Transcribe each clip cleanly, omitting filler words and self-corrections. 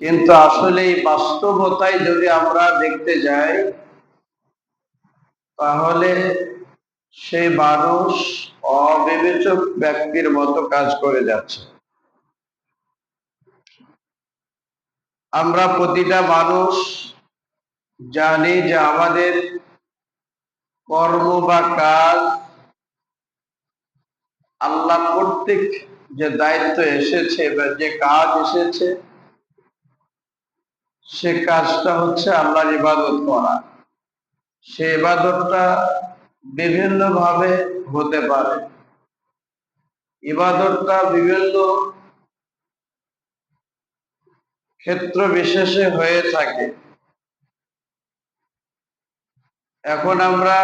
কিন্তু আসলে এই বাস্তবতায় যদি আমরা দেখতে যাই, তাহলে সেই মানুষ অবিবেচক ব্যক্তির মতো কাজ করে যাচ্ছে। আমরা প্রতিটা মানুষ জানি যে আমাদের কর্ম বা কাজ আল্লাহ কর্তৃক যে দায়িত্ব এসেছে বা যে কাজ এসেছে, সে কাজটা হচ্ছে আল্লাহর ইবাদত করা। সে ইবাদতটা বিভিন্ন ভাবে হতে পারে। ইবাদতটা বিভিন্ন ক্ষেত্র বিশেষে হয়ে থাকে। এখন আমরা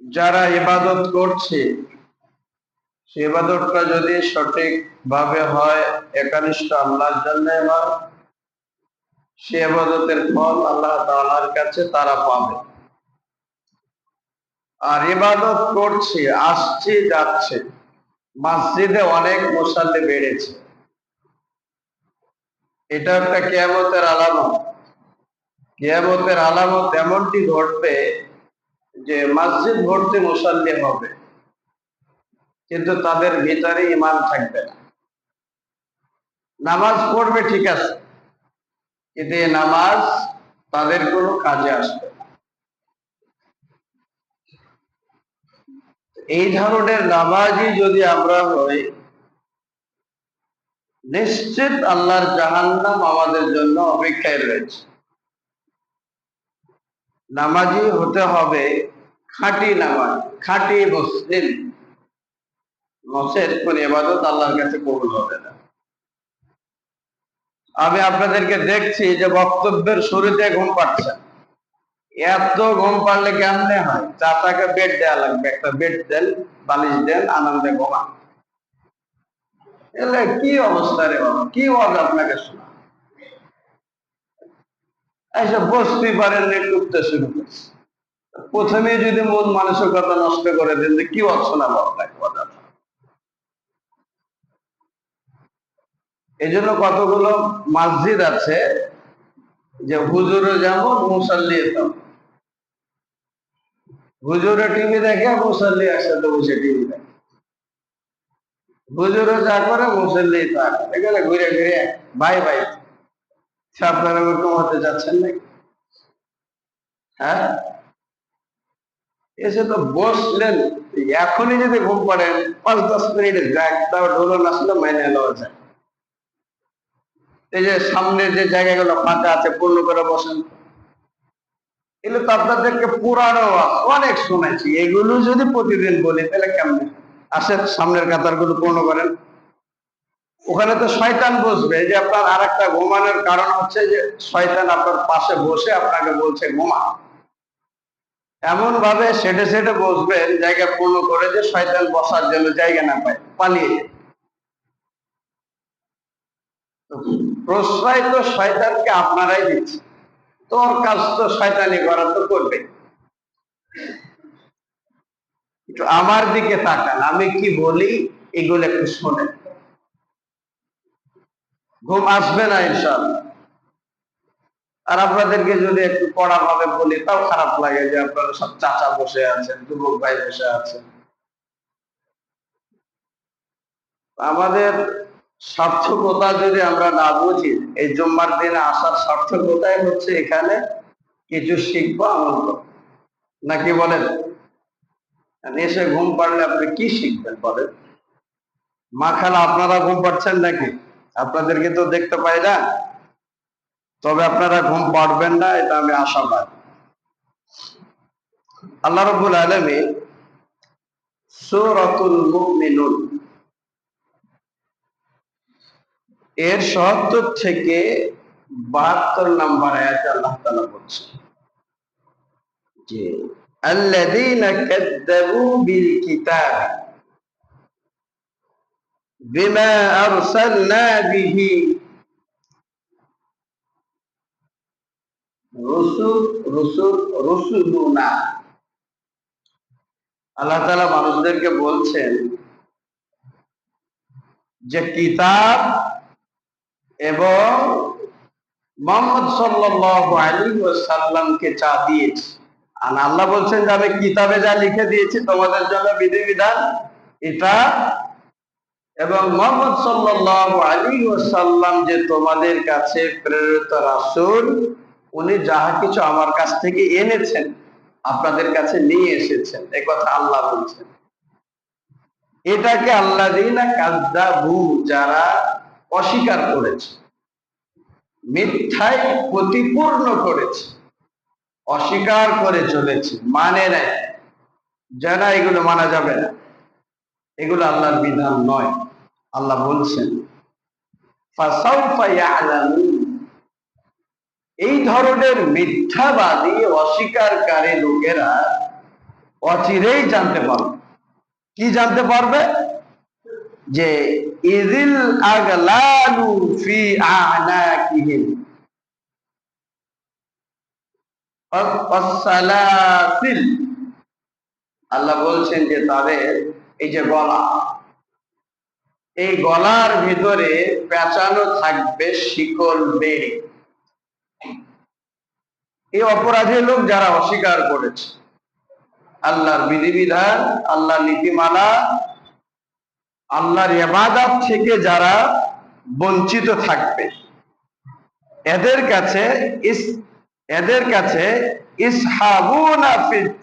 যারা ইবাদত করছি, সে ইবাদতটা যদি সঠিক ভাবে হয়, একনিষ্ঠ আল্লাহর জন্য হয়, সে ইবাদতের ফল আল্লাহ তাআলার কাছে তারা পাবে। আর ইবাদত করছি, আসছি যাচ্ছে, মসজিদে অনেক মুসাল্লি বেড়েছে, এটা একটা কিয়ামতের আলামত। কিয়ামতের আলামত এমনটি ঘটবে যে মসজিদ ভর্তি মুসাল্লি হবে, কিন্তু তাদের ভিতরে ঈমান থাকবে না। নামাজ পড়বে ঠিক আছে, কিন্তু এই নামাজ তাদের কোনো কাজে আসবে না। এই ধরনের নামাজই যদি আমরা হই, নিশ্চিত আল্লাহর জাহান্নাম আমাদের জন্য অপেক্ষায় রয়েছে। নামাজি হতে হবে খাঁটি নামাজ, খাঁটি মুসলিম, নচেত কোন ইবাদত আল্লাহর কাছে কবুল হবে না। আমি আপনাদেরকে দেখছি যে বক্তব্যের শুরুতে ঘুম পাচ্ছেন। এত ঘুম পারলে কেমনে হয়? চাচাকে বেড দেওয়া লাগবে, একটা বেড দেন, বালিশ দেন, আনন্দে ঘুমান। এলে কি অবস্থা রে বাবা, কি ওয়াজ আপনাকে শোনা? এইসব বসতেই পারেন, টুকতে শুরু করছে। প্রথমে যদি মন মানসিকতা নষ্ট করে দেন যে কি ওয়াজ শোনাবো আপনাকে। এই জন্য কতগুলো মসজিদ আছে যে হুজুরও যেমন মুসাল্লি তেমন। হুজুরে টিভি দেখে, মুসাল্লি একসাথে বসে টিভি দেখে। হুজুরও যা করে, মুসাল্লি তা করে। এখানে ঘুরে ঘুরে ভাই ভাই আপনারা ওরকম হতে যাচ্ছেন নাকি? হ্যাঁ, এসে তো বসলেন, এখনই যদি ঘুম পড়েন 5-10 মিনিট যাক, তাও ঢোলন আসলে মাইনে নেওয়া যায়। এই যে সামনে যে জায়গাগুলো ফাঁকা আছে, পূর্ণ করে বসেন। এগুলো তো আপনাদেরকে পুরানো অনেক শুনেছি, এগুলো যদি প্রতিদিন বলি তাহলে কেমন? আসেন সামনের কাতারগুলো পূর্ণ করেন। ওখানে তো শয়তান বসবে, যে আপনার আর একটা ঘুমানোর কারণ হচ্ছে যে শয়তান আপনার পাশে বসে আপনাকে বলছে ঘুমা। এমন ভাবে সেটে সেটে বসবেন জায়গা পূর্ণ করে, যে শয়তান বসার জন্য জায়গা না পায়, পালিয়ে যায়। প্রশ্রয় তো শয়তানকে আপনারাই দিচ্ছে, তোর কাজ তো শয়তানি করা, তো করবে। একটু আমার দিকে তাকান, আমি কি বলি এগুলো একটু শোনেন, ঘুম আসবে না ইনশাআল্লাহ। আর আপনাদেরকে যদি একটু কড়া ভাবে বলি, তাও খারাপ লাগে যে আপনারা সব চাচা বসে আছেন, যুবক ভাই বসে আছেন। আমাদের সার্থকতা যদি আমরা না বুঝি, এই জুম্মার দিনে আসার সার্থকতাই হচ্ছে এখানে কিছু শিখবো, আমল করবো, নাকি বলেন? এসে ঘুম পাড়লে আপনি কি শিখবেন বলেন? মা খালা আপনারা ঘুম পাচ্ছেন নাকি? আপনাদেরকে তো দেখতে পাই না, তবে আপনারা ঘুম পাড়বেন না, এটা আমি আশাবাদ। আল্লাহ রাব্বুল আলামিন সূরাতুল মুমিনুন এর ৭৭ থেকে ৭২ নম্বর আয়াতে আল্লাহ তাআলা বলছেন যে আল্লাযীনা কাযযাবু বিল কিতাব বিমা আরসালনা বিহি রুসুলুনা। আল্লাহ তাআলা মানুষদেরকে বলছেন যে কিতাব এবং মুহাম্মদ সাল্লাল্লাহু আলাইহি ওয়াসাল্লামকে চা দিয়েছি। আর আল্লাহ বলছেন যে আমি কিতাবে যা লিখে দিয়েছি তোমাদের জন্য বিধিবিধান এটা, এবং মুহাম্মদ সাল্লাল্লাহু আলাইহি ওয়াসাল্লাম যে তোমাদের কাছে প্রেরিত রাসূল, উনি যাহা কিছু আমার কাছ থেকে এনেছেন আপনাদের কাছে নিয়ে এসেছেন, এই কথা আল্লাহ বলছেন। এটাকে আল্লাযীনা কাযযাবু, যারা অস্বীকার করেছে, মিথ্যায় প্রতিপূর্ণ করেছে, অস্বীকার করে চলেছে, মানে নাই, যেন এগুলো মানা যাবে না, এগুলো আল্লাহর বিধান নয়। আল্লাহ বলছেন ফাসাউফা ইয়ালামুন, এই ধরনের মিথ্যাবাদী অস্বীকারকারী লোকেরা অচিরেই জানতে পারবে। কি জানতে পারবে? যে ইযিল আগলালু ফি আ'নাকিহিম ওয়াসসালাসিল, আল্লাহ বলছেন যে তাদের এই যে গলা, এই গলার ভিতরে পেঁচানো থাকবে শিকল বেড়ি। এই অপরাধী লোক যারা অস্বীকার করেছে আল্লাহর বিধিবিধান, আল্লাহর নীতিমালা, আল্লাহর ইবাদত থেকে যারা বঞ্চিত থাকবে, এদের কাছে ইসহাবুনা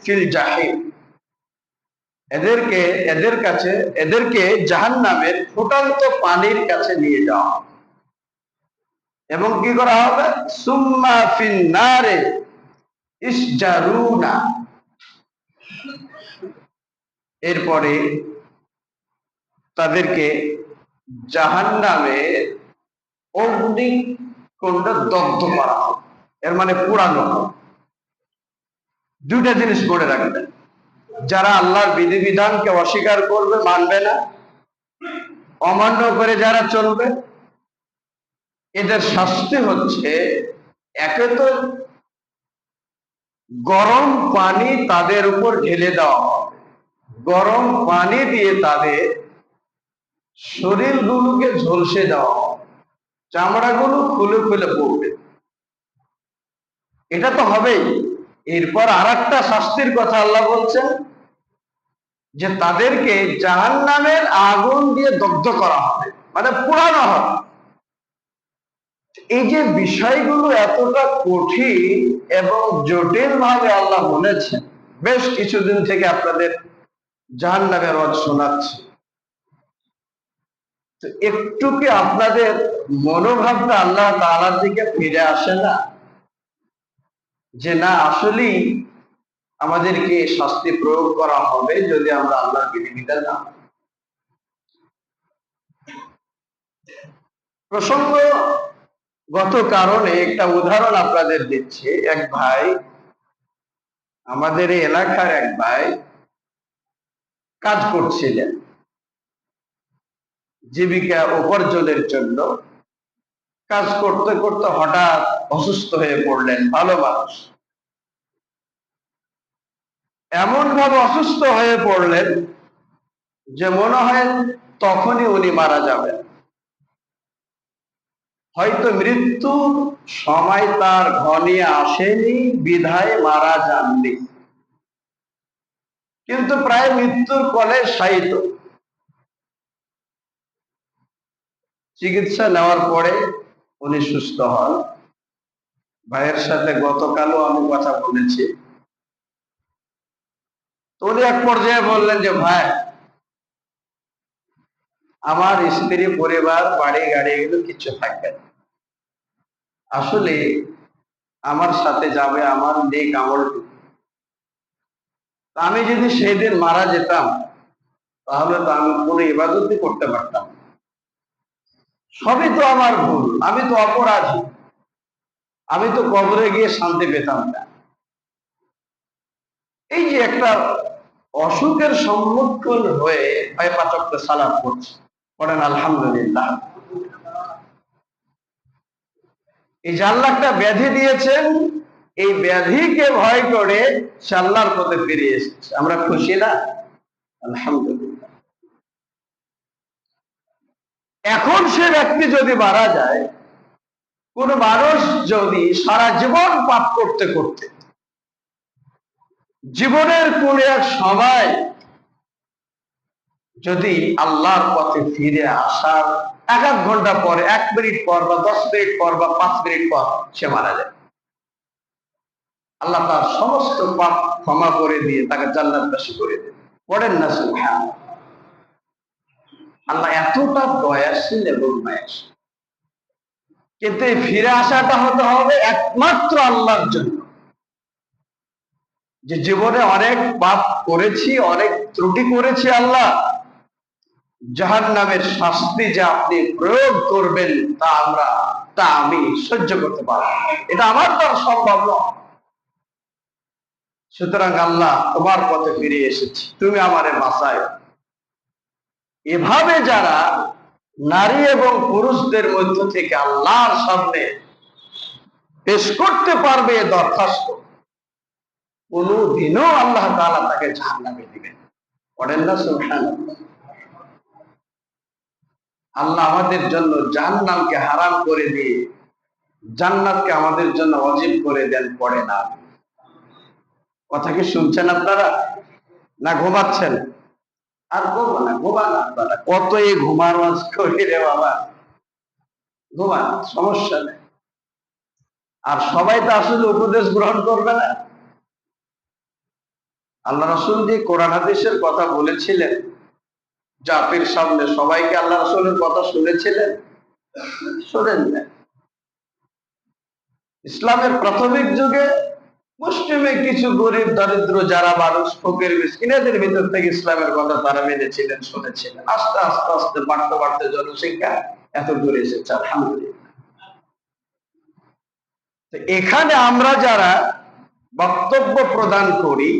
ফিল জাহিম, এদেরকে জাহান্নামের ফুটন্ত পানির কাছে নিয়ে যাওয়া, এবং কি করা হবে? সুম্মা ফিন নারে ইসজারুনা, এরপরে তাদেরকে জাহান্নামের অগ্নিকুণ্ডে দগ্ধ করা হবে, এর মানে পোড়ানো হবে। দুইটা জিনিস মনে রাখবেন, যারা আল্লাহর বিধিবিধানকে অস্বীকার করবে, মানবে না, অমান্য করে যারা চলবে, এদের শাস্তি হচ্ছে একে তো গরম পানি তাদের উপর ঢেলে দেওয়া হবে, গরম পানি দিয়ে তাদের শরীরগুলোকে ঝলসে দেওয়া হবে, চামড়াগুলো খুলে খুলে পড়বে, এটা তো হবেই। এরপর আর একটা শাস্তির কথা আল্লাহ বলছেন যে তাদেরকে জাহান্নামের আগুন দিয়ে দগ্ধ করা হবে, মানে পোড়ানো হবে। এই যে বিষয়গুলো এতটা কঠিন এবং জটিল ভাবে আল্লাহ বলেছেন, বেশ কিছুদিন থেকে আপনাদের জাহান্নামের ওয়াজ শোনাচ্ছি, তো একটু কি আপনাদের মনোভাবটা আল্লাহ তাআলার দিকে ফিরে আসে না, যে না আসলেই আমাদেরকে শাস্তি প্রয়োগ করা হবে যদি আমরা আল্লাহর বিধিবিধান না মানি? প্রসঙ্গগত কারণে একটা উদাহরণ আপনাদের দিচ্ছি। এক ভাই, আমাদের এই এলাকার এক ভাই কাজ করছিলেন জীবিকা উপার্জনের জন্য। কাজ করতে করতে হঠাৎ অসুস্থ হয়ে পড়লেন, ভালো মানুষ, এমন ভাবে অসুস্থ হয়ে পড়লেন যে মনে হয় তখনই উনি মারা যাবেন। হয়তো মৃত্যুর সময় তার ঘনিয়ে আসেনি বিধায় মারা যাননি, কিন্তু প্রায় মৃত্যুর কোলে শায়িত। চিকিৎসা নেওয়ার পরে উনি সুস্থ হন। ভাইয়ের সাথে গতকালও আমি কথা বলেছি। উনি এক পর্যায়ে বললেন যে ভাই, আমার স্ত্রী, পরিবার, বাড়ি গাড়ি এগুলো কিছু থাকবে না, আসলে আমার সাথে যাবে আমার নেক আমলটুকু। আমি যদি সেই দিন মারা যেতাম তাহলে তো আমি কোনো ইবাদতই করতে পারতাম না, সবই তো আমার ভুল, আমি তো অপরাধী, আমি তো কবরে গিয়ে শান্তি পেতাম না। এই যে একটা অসুখের সম্মুখীন হয়ে ভাই ৫ ওয়াক্ত সালাত পড়ছে, পড়েন আলহামদুলিল্লাহ। এই যে আল্লাহ একটা ব্যাধি দিয়েছেন, এই ব্যাধিকে ভয় করে সে আল্লাহর পথে ফিরে এসেছে, আমরা খুশি না? আলহামদুলিল্লাহ। এখন সে ব্যক্তি যদি মারা যায়, কোন মানুষ যদি সারা জীবন পাপ করতে করতে জীবনের কোন এক সময় যদি আল্লাহর পথে ফিরে আসার 1 ঘন্টা পরে, 1 মিনিট পর বা 10 মিনিট পর বা 5 মিনিট পর সে মারা যায়, আল্লাহ তার সমস্ত পাপ ক্ষমা করে দিয়ে তাকে জান্নাতবাসী করে দেন। পড়েন না সুবহানাল্লাহ। আল্লাহ এতটা দয়াশীল এবং মায়াশীল। কিন্তু এই ফিরে আসাটা হতে হবে একমাত্র আল্লাহর জন্য। যে জীবনে অনেক পাপ করেছি, অনেক ত্রুটি করেছি, আল্লাহ জাহান্নামের শাস্তি যে আপনি প্রয়োগ করবেন তা আমি সহ্য করতে পারবো, এটা আমার দ্বারা সম্ভব নয়। সুতরাং আল্লাহ, তোমার পথে ফিরে এসেছি, তুমি আমারে বাঁচায়। এভাবে যারা নারী এবং পুরুষদের মধ্য থেকে আল্লাহর সামনে পেশ করতে পারবে দরখাস্ত, কোনদিনও আল্লাহ তাআলা তাকে জাহান্নামে দিবেন। পড়েন না সুবহানাল্লাহ। আল্লাহ আমাদের জন্য জাহান্নামকে হারাম করে দিয়ে জান্নাতকে আমাদের জন্য ওয়াজিব করে দেন। পড়ে না। কথা কি শুনছেন আপনারা, না ঘুমাচ্ছেন? আর ঘুমান আপনারা, কত এই ঘুমার ওয়াজ করি রে বাবা, ঘুমান, সমস্যা নেই। আর সবাই তো আসলে উপদেশ গ্রহণ করবে না। আল্লাহ রাসূল যে কোরআন হাদিসের কথা বলেছিলেন, জাতির সামনে সবাইকে আল্লাহ রাসূলের কথা শুনেছিলেন? শোনেন না। ইসলামের প্রাথমিক যুগে মুসলিমে কিছু গরিব দরিদ্র যারা মানুষ, ফকির মিসকিন, এদের ভিতর থেকে ইসলামের কথা তারা মেনেছিলেন, শুনেছিলেন। আস্তে আস্তে আস্তে বাড়তে বাড়তে জনসংখ্যা এত দূরে এসেছে, আলহামদুলিল্লাহ। এখানে আমরা যারা বক্তব্য প্রদান করি,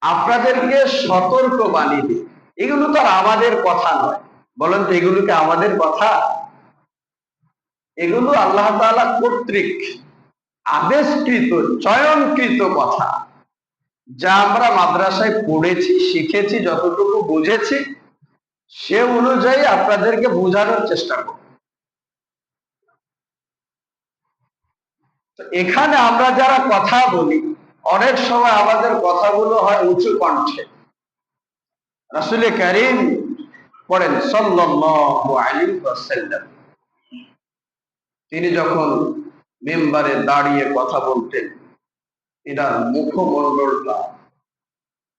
আপনাদেরকে সতর্ক বাণী দিই, এগুলো তো আর আমাদের কথা নয়। বলেন তো, এগুলো কি আমাদের কথা? এগুলো আল্লাহ তাআলা কর্তৃক আদেশকৃত, চয়নকৃত কথা, যা আমরা মাদ্রাসায় পড়েছি, শিখেছি, যতটুকু বুঝেছি সে অনুযায়ী আপনাদেরকে বোঝানোর চেষ্টা করব। এখানে আমরা যারা কথা বলি, অনেক সময় আমাদের কথাগুলো হয় উঁচু কণ্ঠে। রাসূল কারীম পড়েন সাল্লাল্লাহু আলাইহি ওয়াসাল্লাম, তিনি যখন মিম্বারে দাঁড়িয়ে কথা বলতেন, এটার মুখমণ্ডলটা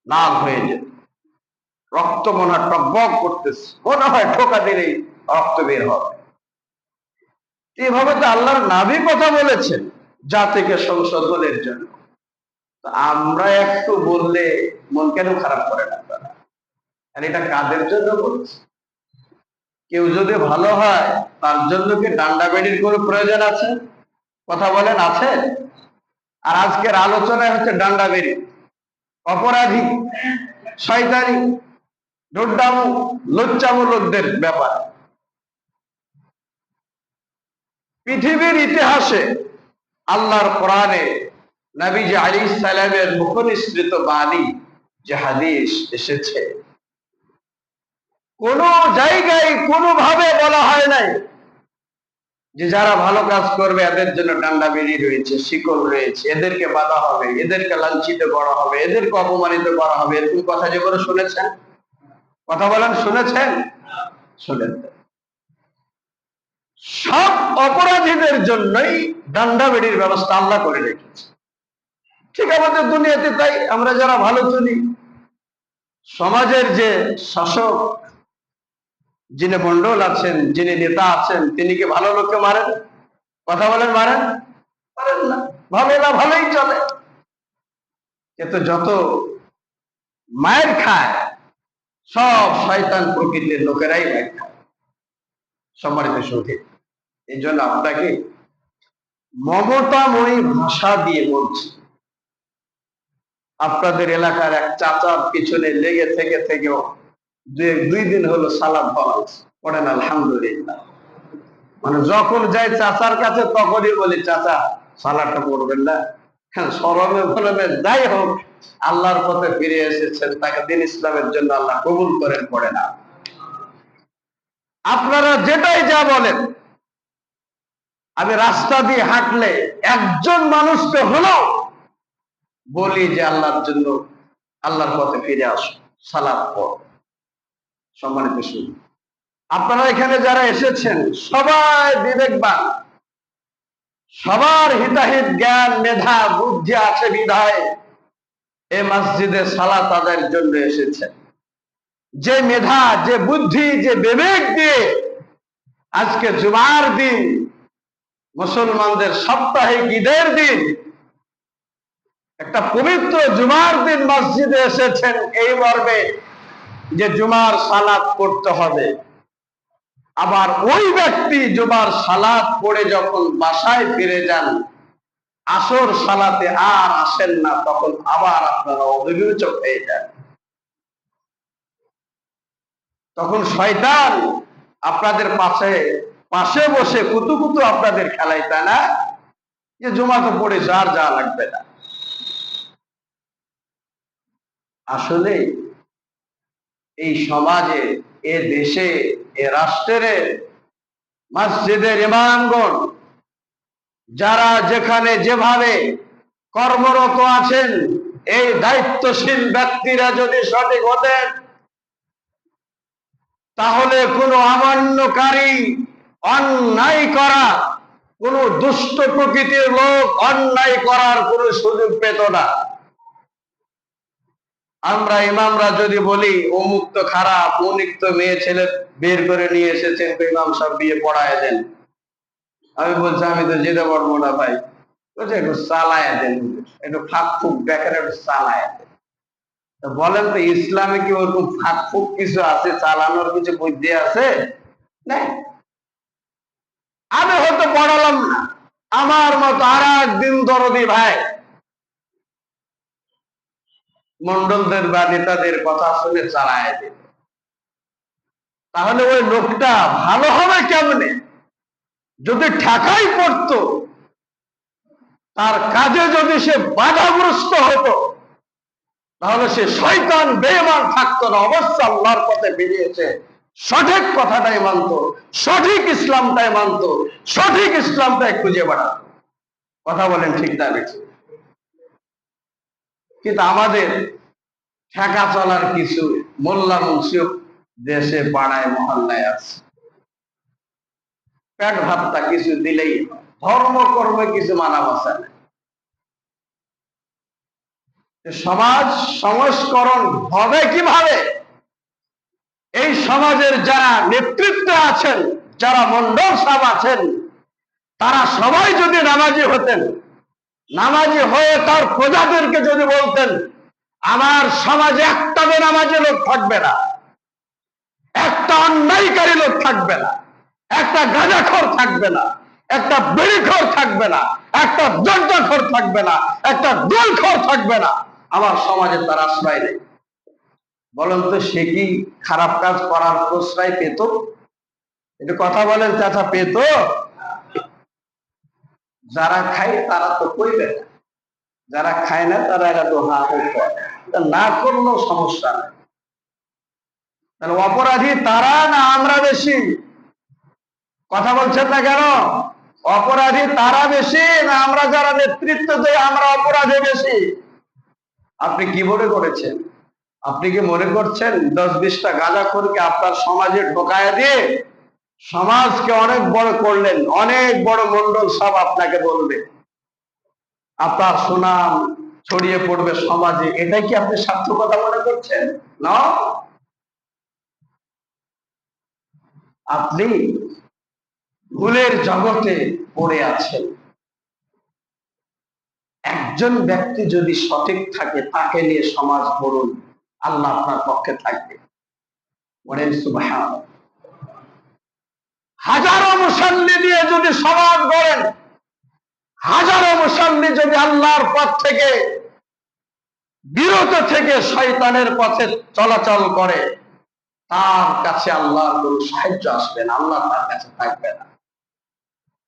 লাল হয়ে যেত, রক্ত মনে হয় টকবক করতেছে, মনে হয় ঠোকা দিলেই রক্ত বের হবে। এভাবে তো আল্লাহর নবী কথা বলেছেন জাতিকে সংশোধনের জন্য। আমরা একটু বললে মন কেন খারাপ করেন আপনারা? আর এটা কাদের জন্য বলছি? কেউ যদি ভালো হয় তার জন্য কি ডান্ডা বেড়ির কোনো প্রয়োজন আছে? কথা বলেন, আছে? আর আজকের আলোচনায় হচ্ছে ডান্ডা বেড়ি, অপরাধী, শয়তানি, ডোড্ডামু, লুচ্চামু লোকদের ব্যাপার। পৃথিবীর ইতিহাসে আল্লাহর কোরআনে নবীজি আলাইহিস সালামের মুখনিসৃত বাণী যে হাদিস এসেছে, কোন জায়গায় কোনোভাবে বলা হয় নাই যে যারা ভালো কাজ করবে এদের জন্য ডান্ডা বেড়ি রয়েছে, শিকল রয়েছে, এদেরকে বাধা হবে, এদেরকে লাঞ্ছিত করা হবে, এদেরকে অপমানিত করা হবে। এরকম কথা যে করে শুনেছেন? কথা বলেন, শুনেছেন? শুনেন। সব অপরাধীদের জন্যই ডান্ডা বেড়ির ব্যবস্থা আল্লাহ করে রেখেছে। ঠিক আমাদের দুনিয়াতে তাই, আমরা যারা ভালো চলি, সমাজের যে শাসক, যিনি মন্ডল আছেন, যিনি নেতা আছেন, তিনি কি ভালো লোককে মারেন? কথা বলেন, মারেন? মারেন না। ভালো না, ভালোই চলে। কিন্তু যত মায়ের খায় সব শয়তান প্রকৃতির লোকেরাই মায়ের খায়। সম্মানিত সুধী, এই জন্য আপনাকে মমতাময়ী ভাষা দিয়ে বলছি, আপনাদের এলাকার এক চাচার পিছনে লেগে থেকে থেকেও 2 দিন হলো সালাদ ফলাইছে, পড়েন আলহামদুলিল্লাহ। মানে যখন যাই চাচার কাছে তখনই বলি, চাচা সালাদটা পড়বেন না? হ্যাঁ, সরমে বলবে, যাই হোক, আল্লাহর পথে ফিরে এসেছেন, তাকে দিন ইসলামের জন্য আল্লাহ কবুল করেন। পড়ে না। আপনারা যেটাই যা বলেন, আমি রাস্তা দিয়ে হাঁটলে একজন মানুষকে হলো বলি যে আল্লাহর জন্য, আল্লাহর পথে ফিরে আসো, সালাত পড়ো। সম্মানিত শুনুন, আপনারা এখানে যারা এসেছেন সবাই বিবেকবান, সবার হিতাহিত জ্ঞান মেধা বুদ্ধি আছে বিধায় এই মসজিদে সালাত আদায়ের জন্য এসেছেন। যে মেধা, যে বুদ্ধি, যে বিবেক দিয়ে আজকে জুমার দিন, মুসলমানদের সাপ্তাহিক ঈদের দিন, একটা পবিত্র জুমার দিন মসজিদে এসেছেন এই মর্মে যে জুমার সালাত পড়তে হবে। আবার ওই ব্যক্তি জুমার সালাত পড়ে যখন বাসায় ফিরে যান, আসর সালাতে আর আসেন না, তখন আবার আপনারা অভিযোগ হয়ে যান। তখন শয়তান আপনাদের পাশে বসে কুতু কুতু আপনাদের খেলায়, তাই না? যে জুমা তো পড়েছে, আর যা লাগবে না। আসলে এই সমাজে, এ দেশে, এ রাষ্ট্রের মসজিদের ইমামগণ যারা যেখানে যেভাবে কর্মরত আছেন, এই দায়িত্বশীল ব্যক্তিরা যদি সঠিক হতেন, তাহলে কোনো অমান্যকারী, অন্যায় করা, কোন দুষ্ট প্রকৃতির লোক অন্যায় করার কোনো সুযোগ পেত না। আমরা ইমামরা যদি বলি অমুক তো খারাপ, অমুক তো মেয়ে ছেলে বের করে নিয়ে এসেছেন, তো ইমাম সাহেব বিয়ে পড়ায় দেন। আমি বলছি আমি তো যেতে পারবো না ভাই। বলছে একটু চালায় দেন, একটু ফাঁক ফুক দেখেন, একটু চালায় দেন। তো বলেন তো ইসলামে কি ওরকম ফাঁক ফুক কিছু আছে? চালানোর কিছু বুদ্ধি আছে? না। আমি হয়তো পড়ালাম না, আমার মতো আর একদিন দরদি ভাই মন্ডলদের বা নেতাদের কথা শুনে চালায় দিল। তাহলে ওই লোকটা ভালো হবে কেমনে? যদি ঠেকাই পড়তো, তার কাজে যদি সে বাধাগ্রস্ত হতো, তাহলে সে শয়তান বেঈমান থাকতো না। অবশ্য আল্লাহর পথে বেরিয়েছে, সঠিক কথাটাই মানতো, সঠিক ইসলামটাই মানতো, সঠিক ইসলামটাই খুঁজে বেড়াতো। কথা বলেন ঠিক না বেশি? কিন্তু আমাদের ঠেকা চলার কিছু মোল্লা মুন্সিও দেশে পাড়ায় মহল্লায় আছে। পেট ভাতটা কিছু দিলেই ধর্ম কর্মে কিছু মানা বসা নেই। সমাজ সংস্করণ হবে কিভাবে? এই সমাজের যারা নেতৃত্বে আছেন, যারা মন্ডল সাহেব আছেন, তারা সবাই যদি নামাজি হতেন, নামাজি হয়ে তার প্রজাদেরকে যদি বলতেন আমার সমাজে একটা বেনামাজি লোক থাকবে না, একটা অন্যায়কারী লোক থাকবে না, একটা গাঁজাখোর থাকবে না, একটা বিড়িখোর থাকবে না, একটা জর্দাখোর থাকবে না, একটা গোলখোর থাকবে না, আমার সমাজে তার আশ্রয় নেই। বলেন তো সে কি খারাপ কাজ করার প্রশ্রয় পেত? একটু কথা বলেন চাচা, পেত? যারা খায় তারা তো কইবে না, যারা খায় না তারা এরা তো হা হো করে, না করলেও সমস্যা নেই। তাহলে অপরাধী তারা না আমরা বেশি? কথা বলছেন না কেন? অপরাধী তারা বেশি না আমরা যারা নেতৃত্ব দেই আমরা অপরাধী বেশি? আপনি কি মনে করেছেন? আপনি কি মনে করছেন 10-20টা গাঁজাখোরকে আপনার সমাজে ঢোকায় দিয়ে সমাজকে অনেক বড় করলেন, অনেক বড় মন্ডল সব আপনাকে বলবে, আপনার সুনাম ছড়িয়ে পড়বে সমাজে, এটাই কি আপনি সার্থকতা মনে করছেন? না, আপনি ভুলের জগতে পড়ে আছেন। একজন ব্যক্তি যদি সঠিক থাকে, তাকে নিয়ে সমাজ গড়ুন, আল্লাহ আপনার পক্ষে থাকবে। বলেন সুবহানাল্লাহ। হাজারো মুসাল্লি দিয়ে যদি সমাজ গড়েন, হাজারো মুসাল্লি যদি আল্লাহর পথ থেকে বিরত থেকে শয়তানের পথে চলাচল করে, তার কাছে আল্লাহর কোনো সাহায্য আসবে না, আল্লাহ তার কাছে থাকবে না।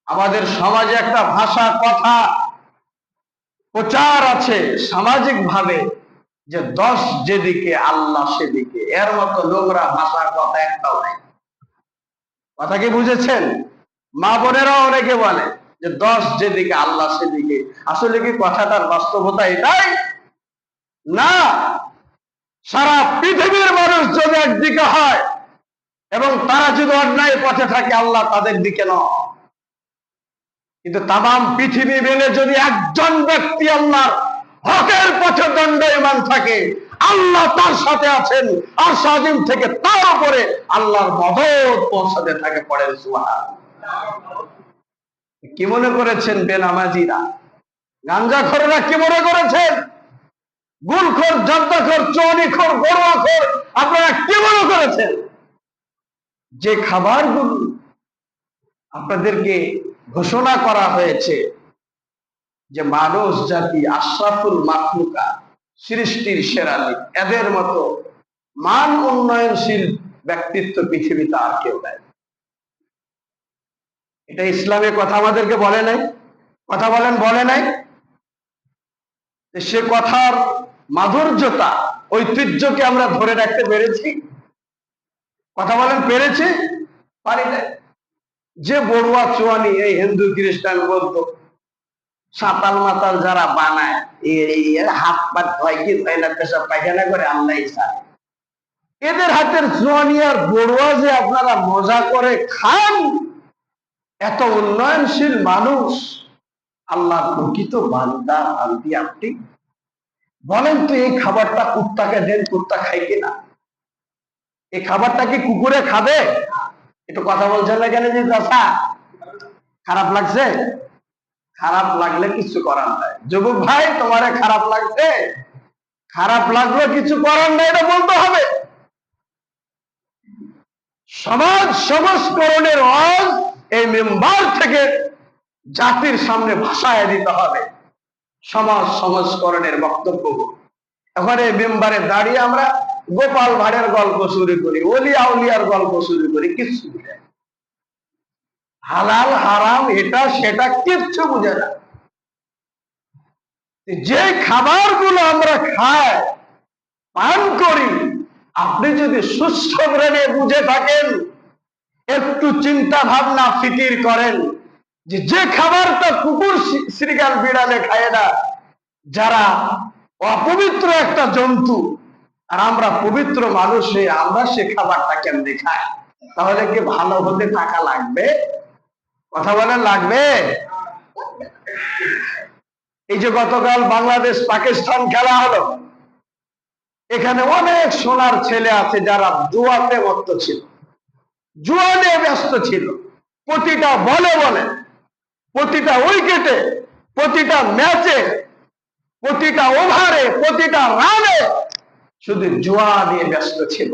আমাদের সমাজে একটা ভাষা কথা প্রচার আছে সামাজিক ভাবে যে 10 যেদিকে আল্লাহ সেদিকে, এর মতো নোংরা ভাষা কথা একটাও নাই। কথা কি বুঝেছেন? মা বোনেরাও অনেকে বলে যে 10 যেদিকে আল্লাহ সেদিকে। আসলে কি কথাটার বাস্তবতা এটাই? না, সারা পৃথিবীর মানুষ যদি একদিকে হয় এবং তারা যদি অন্যায় পথে থাকে, আল্লাহ তাদের দিকে নয়। কিন্তু তাম পৃথিবী মিলে যদি একজন ব্যক্তি আল্লাহর হকের পথে দণ্ডায়মান থাকে, আল্লাহ তার সাথে আছেন, আর সাজিম থেকে তার উপরে আল্লাহর মদদ পৌঁছাতে থাকে। পড়েন সুবহানাল্লাহ। কি মনে করেছেন বেনামাজিরা, গাঞ্জাখোররা কি মনে করেছেন, গুলখোর, জর্দাখোর, চুয়ানিখোর, গরুয়াখোর, আপনারা কি মনে করেছেন যে খাবারগুলো আপনাদেরকে ঘোষণা করা হয়েছে যে মানুষ জাতি আশরাফুল মাখলুকা, সৃষ্টির সেরালি, এদের মতো মান উন্নয়নশীল ব্যক্তিত্ব পৃথিবীতে আর কেউ নাই? এটা ইসলামের কথা আমাদেরকে বলে নাই? কথা বলেন, বলে নাই? সে কথার মাধুর্যতা, ঐতিহ্যকে আমরা ধরে রাখতে পেরেছি? কথা বলেন, পেরেছি? পারি না। যে বড়ুয়া চুয়ানি এই হিন্দু খ্রিস্টান বলতো, সাতাল মাতাল যারা বানায়, হাত পাত হয় কি হয় না, পেশাব পায়খানা করে আল্লাহ ছাড়ে, এদের হাতের চুয়ানি আর বড়ুয়া যে আপনারা মজা করে খান, এত উন্নয়নশীল মানুষ, আল্লাহ প্রকৃত বান্দা বান্দি আপনি বলেন তো, এই খাবারটা কুত্তাকে দেন, কুত্তা খাই কিনা? এই খাবারটা কি কুকুরে খাবে? একটু কথা বলছেন না কেন? যে চাচা খারাপ লাগছে? খারাপ লাগলে কিছু করার নাই। যুবক ভাই, তোমারে খারাপ লাগছে? খারাপ লাগলো, কিছু করার নাই, এটা বলতে হবে। সমাজ সংস্করণের ওয়াজ এই মেম্বার থেকে জাতির সামনে ভাষায় দিতে হবে। সমাজ সংস্করণের বক্তব্য। এখন এই মেম্বারে দাঁড়িয়ে আমরা গোপাল ভাঁড়ের গল্প শুরু করি, ওলি আউলিয়ার গল্প শুরু করি, কিচ্ছু বুঝে না। হালাল হারাম এটা সেটা কিচ্ছু বুঝে না। যে খাবারগুলো আমরা খাই, পান করি, আপনি যদি সুস্থ ব্রেনে বুঝে থাকেন, একটু চিন্তা ভাবনা ফিকির করেন যে যে খাবারটা কুকুর শ্রীগাল বিড়ালে খায় না, যারা অপবিত্র একটা জন্তু, আর আমরা পবিত্র মানুষ হয়ে আমরা সে খাবারটা কেমনে খাই, তাহলে কি ভালো হতে টাকা লাগবে? কথা বলেন, লাগবে? এই যে গতকাল বাংলাদেশ পাকিস্তান খেলা হলো, এখানে অনেক সোনার ছেলে আছে যারা জুয়াতে মত্ত ছিল, জুয়া নিয়ে ব্যস্ত ছিল। প্রতিটা বলে বলে, প্রতিটা উইকেটে, প্রতিটা ম্যাচে, প্রতিটা ওভারে, প্রতিটা রানে শুধু জুয়া নিয়ে ব্যস্ত ছিল।